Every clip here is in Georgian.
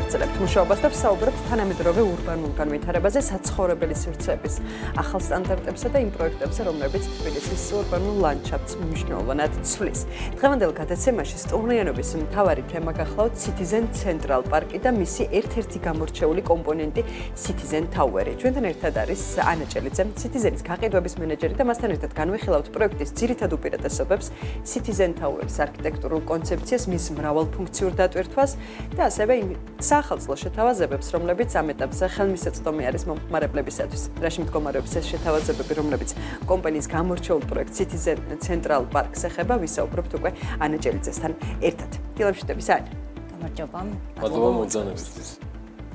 მივაგრძელებთ მუშაობას და ვსაუბრობთ თანამედროვე ურბანულ განვითარებაზე, საცხოვრებელი სივრცეების ახალ სტანდარტებსა და იმ პროექტებზე, რომლებიც თბილისის ურბანულ ლანდშაფტს მნიშვნელოვნად ცვლის. დღევანდელ გადაცემაში სტუმრიანობის მთავარი თემა გახლავთ Citizen Central Park-ი და მისი ერთ-ერთი გამორჩეული კომპონენტი Citizen Tower-ი. ჩვენთან ერთად არის ანა ჭელიძე, Citizen-ის გაყიდვების მენეჯერი და მასთან ერთად განვიხილავთ პროექტის ძირითად უპირატესობებს, Citizen Tower-ის არქიტექტურულ კონცეფციას, მის მრავალფუნქციურ დატვირთვას და ასევე იმ საახალწლო შეთავაზებებს, რომლებიც ამ ეტაპზე ხელმისაწვდომი არის მომხმარებლებისათვის. რაში მდგომარეობს ეს შეთავაზებები, რომლებიც კომპანიის გამორჩეულ პროექტ Citizen Central Park-ს ეხება, ვისაუბრობთ უკვე ანა ჭელიძესთან ერთად. დილამშვიდობის ანა. გამარჯობა. მადლობა მოწვევისთვის.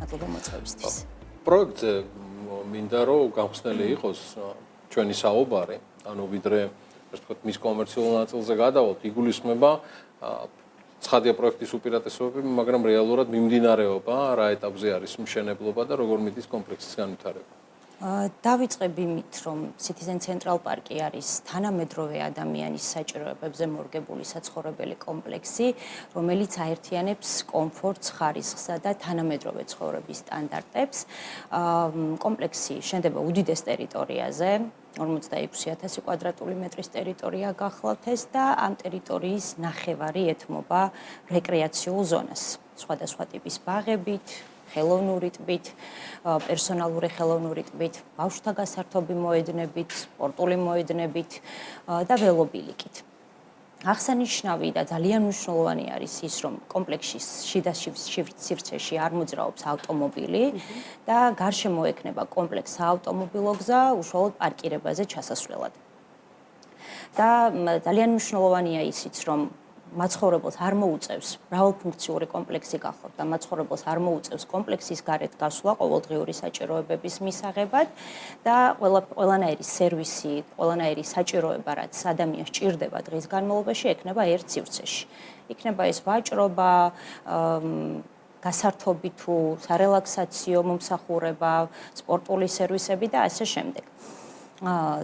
მადლობა მოწვევისთვის. პროექტზე მინდა რომ გამხსნელი იყოს ჩვენი საუბარი, ანუ ვიდრე ასე ვთქვათ მის კომერციულ ნაწილზე გადავალთ, იგულისხმება ცხადია პროექტის უპირატესობები, მაგრამ რეალურად მიმდინარეობა რა ეტაპზე არის მშენებლობა და როგორ მიდის კომპლექსის განვითარება. დავიწყებ იმით, რომ Citizen Central Park-ი არის თანამედროვე ადამიანის საჭიროებებზე მორგებული საცხოვრებელი კომპლექსი, რომელიც აერთიანებს კომფორტს, ხარისხსა და თანამედროვე ცხოვრების სტანდარტებს. კომპლექსი შენდება უდიდეს ტერიტორიაზე, 46,000 კვადრატული მეტრის ტერიტორია გახლავთ ეს და ამ ტერიტორიის ნახევარი ეთმობა რეკრეაციულ ზონას. სხვადასხვა ტიპის ბაღებით, ხელოვნური ტბით, პერსონალური ხელოვნური ტბით, ბავშვთა გასართობი მოედნებით, სპორტული მოედნებით და ველობილიკით. აღსანიშნავი და ძალიან მნიშვნელოვანი არის ის, რომ კომპლექსის შიდა სივრცეში არ მოძრაობს ავტომობილი და გარშემო ექნება კომპლექს საავტომობილო გზა უშუალოდ პარკირებაზე ჩასასვლელად. და ძალიან მნიშვნელოვანია ისიც, რომ მაცხოვრებელს არ მოუწევს მრავალფუნქციური კომპლექსი გახლავთ და მაცხოვრებელს არ მოუწევს კომპლექსის გარეთ გასვლა ყოველდღიური საჭიროებების მისაღებად და ყველანაირი სერვისი, ყველანაირი საჭიროება, რაც ადამიანს ჭირდება დღის განმავლობაში, ექნება ერთ სივრცეში. იქნება ეს ვაჭრობა, გასართობი თუ სარელაქსაციო მომსახურება, სპორტული სერვისები და ასე შემდეგ.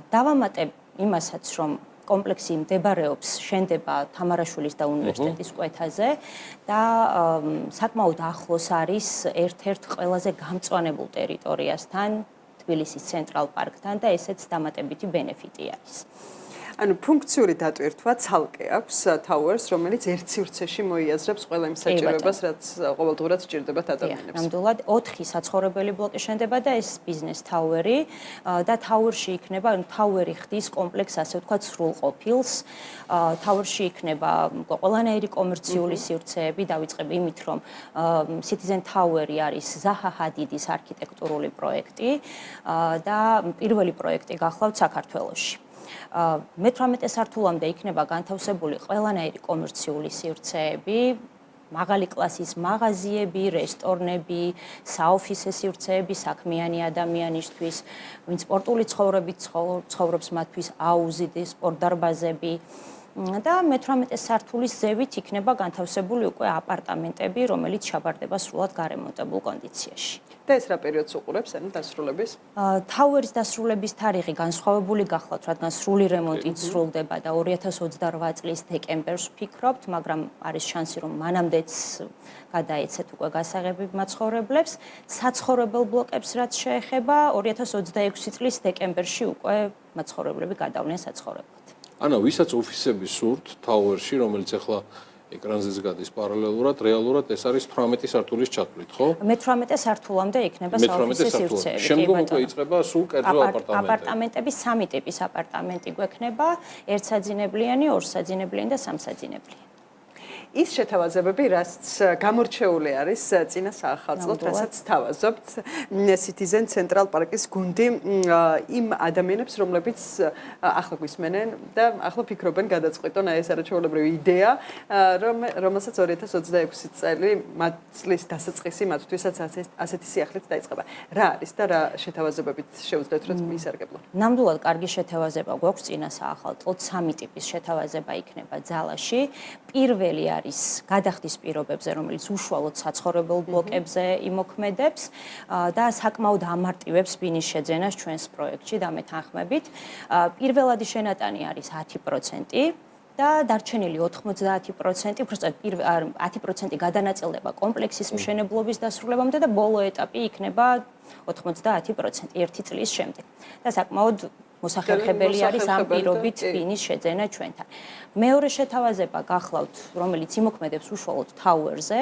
დავამატებ იმასაც, რომ კომპლექსი მდებარეობს, შენდება თამარაშვილის და უნივერსიტეტის კვეთაზე და საკმაოდ ახლოს არის ერთ-ერთ ყველაზე გამწვანებულ ტერიტორიასთან, თბილისის ცენტრალ პარკთან და ესეც დამატებითი ბენეფიტი არის. ანუ ფუნქციური დატვირთვა ცალკე აქვს Towers, რომელიც ერთ სივრცეში მოიაზრებს ყველა იმ საჭიროებას, რაც ყოველდღურად სჭირდებათ ადამიანებს. ნამდვილად 4 საცხოვრებელი ბლოკი შენდება და ეს ბიზნეს Tower-ი და Tower-ში იქნება, ანუ Tower-ი ხდის კომპლექსს, ასე ვთქვათ, სრულყოფილს. Tower-ში იქნება ყველანაირი კომერციული სივრცეები, დავიწყებ იმით, რომ Citizen Tower-ი არის ზაჰა ჰადიდის არქიტექტურული პროექტი და პირველი პროექტი გახლავთ საქართველოში. მე-18 სართულამდე იქნება განთავსებული ყველანაირი კომერციული სივრცეები, მაღალი კლასის მაღაზიები, რესტორნები, საოფისე სივრცეები საქმიანი ადამიანისთვის, ვინც სპორტული ცხოვრებით ცხოვრობს მათთვის აუზი, სპორტდარბაზები და მე-18 სართულის ზევით იქნება განთავსებული უკვე აპარტამენტები, რომელიც ჩაბარდება სრულად გარემონტებულ კონდიციაში. და ეს რა პერიოდს უყურებს, ანუ დასრულების? Tower-ის დასრულების თარიღი განსხვავებული გახლავთ, რადგან სრული რემონტით სრულდება და 2028 წლის დეკემბერს ვფიქრობთ, მაგრამ არის შანსი, რომ მანამდეც გადაეცეთ უკვე გასაღები მაცხოვრებლებს. საცხოვრებელ ბლოკებს რაც შეეხება, 2026 წლის დეკემბერში უკვე მაცხოვრებლები გადავნიან საცხოვრებლად. ანა, ვისაც ოფისები სურთ Tower-ში, რომელიც ახლა ეკრანზეც გადის პარალელურად, რეალურად ეს არის 18 სართულის ჩათვლით, ხო? მე-18 სართულამდე იქნება საოფისე სივრცეები. შემდგომ უკვე იწყება სულ კერძო აპარტამენტები. აპარტამენტები 3 ტიპის აპარტამენტი გვექნება, ერთსაძინებლიანი, ორსაძინებლიანი და სამსაძინებლიანი. ის შეთავაზებები, რაც გამორჩეული არის წინა საახალწლოდ, რასაც თავაზობთ Citizen Central Park-ის გუნდი იმ ადამიანებს, რომლებიც ახლა გვისმენენ და ახლა ფიქრობენ გადაწყვიტონ აი ეს არაჩვეულებრივი იდეა, რომელსაც 2026 წელი წლის დასაწყისი მათთვისაც ასეთი სიახლით დაიწყება. რა არის და რა შეთავაზებებით შეუძლიათ რომ მიისარგებლონ? ნამდვილად კარგი შეთავაზება გვაქვს წინა საახალწლოდ, 3 ტიპის შეთავაზება იქნება ძალაში. პირველი არის გადახდის პირობებზე, რომელიც უშუალოდ საცხოვრებელ ბლოკებზე იმოქმედებს და საკმაოდ ამარტივებს ბინის შეძენას ჩვენს პროექტში და მეთანხმებით. პირველადი შენატანი არის 10%. და დარჩენილი 90%, უბრალოდ 10% გადანაწილდება კომპლექსის მშენებლობის დასრულებამდე და ბოლო ეტაპი იქნება 90% ერთი წლის შემდეგ. და საკმაოდ მოსახერხებელი არის ამ პირობით ბინის შეძენა ჩვენთან. მეორე შეთავაზება გახლავთ, რომელიც იმოქმედებს უშუალოდ Tower-ზე,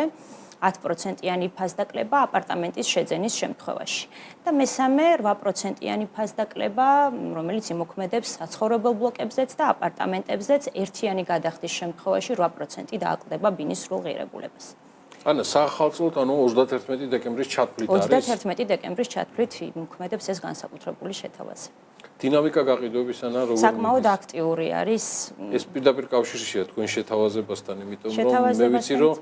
10%-იანი ფასდაკლება აპარტამენტის შეძენის შემთხვევაში. და მესამე 8%-იანი ფასდაკლება, რომელიც იმოქმედებს საცხოვრებელ ბლოკებზეც და აპარტამენტებზეც, ერთიანი გადახდის შემთხვევაში 8% დააკლდება ბინის სრულ ღირებულებას. ანა, სახალხოდ 31 დეკემბრის ჩათვლით არის. 31 დეკემბრის ჩათვლით იმოქმედებს ეს განსაკუთრებული შეთავაზება. დინამიკა გაყიდვებისანა როგორ საკმაოდ აქტიური არის. ეს პირდაპირ კავშირშია თქვენ შეთავაზებასთან, იმიტომ რომ მე ვიცი რომ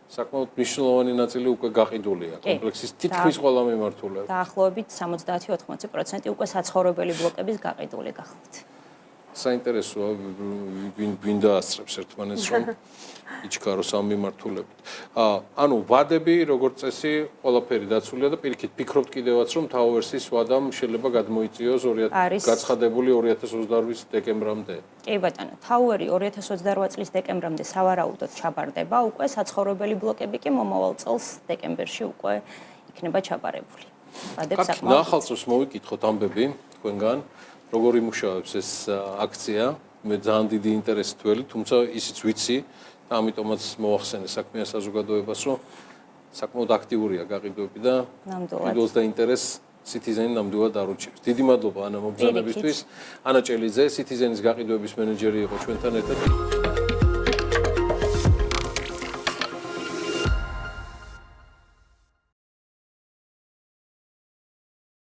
საკმაოდ მნიშვნელოვანი ნაწილი უკვე გაყიდულია კომპლექსის თითქმის ყველა მიმართულებით. დაახლოებით 70-80% უკვე საცხოვრებელი ბლოკების გაყიდული გახლავთ. საინტერესოა ვინ დაასწრებს ერთმანეთს რომ იჩქაროს ამ მიმართულებით. ანუ ვადები როგორც წესი ყველაფერი დაცულია და პირიქით ფიქრობთ კიდევაც რომ Tower-ის ვადამ შეიძლება გადმოიწიოს გაცხადებული 2028 დეკემბრამდე. კი ბატონო, Tower-ი 2028 წლის დეკემბრამდე სავარაუდოდ ჩაბარდება, უკვე საცხოვრებელი ბლოკები კი მომავალ წელს დეკემბერში უკვე იქნება ჩაბარებული. ვადებს საკმაოდ ნახალწევს მოვიკითხოთ ამბები თქვენგან. როგორ იმუშავებს ეს აქცია? მე ძალიან დიდი ინტერესით ველი, თუმცა ისიც ვიცი და ამიტომაც მოახსენე საქმიან საზოგადოებას, რომ საკმაოდ აქტიურია გაყიდვები და კიდევ და ინტერესს Citizen ნამდვილად არუჩევს. დიდი მადლობა ანა მობრძანებისთვის. ანა ჭელიძე, Citizen-ის გაყიდვების მენეჯერი იყო ჩვენთან ერთად.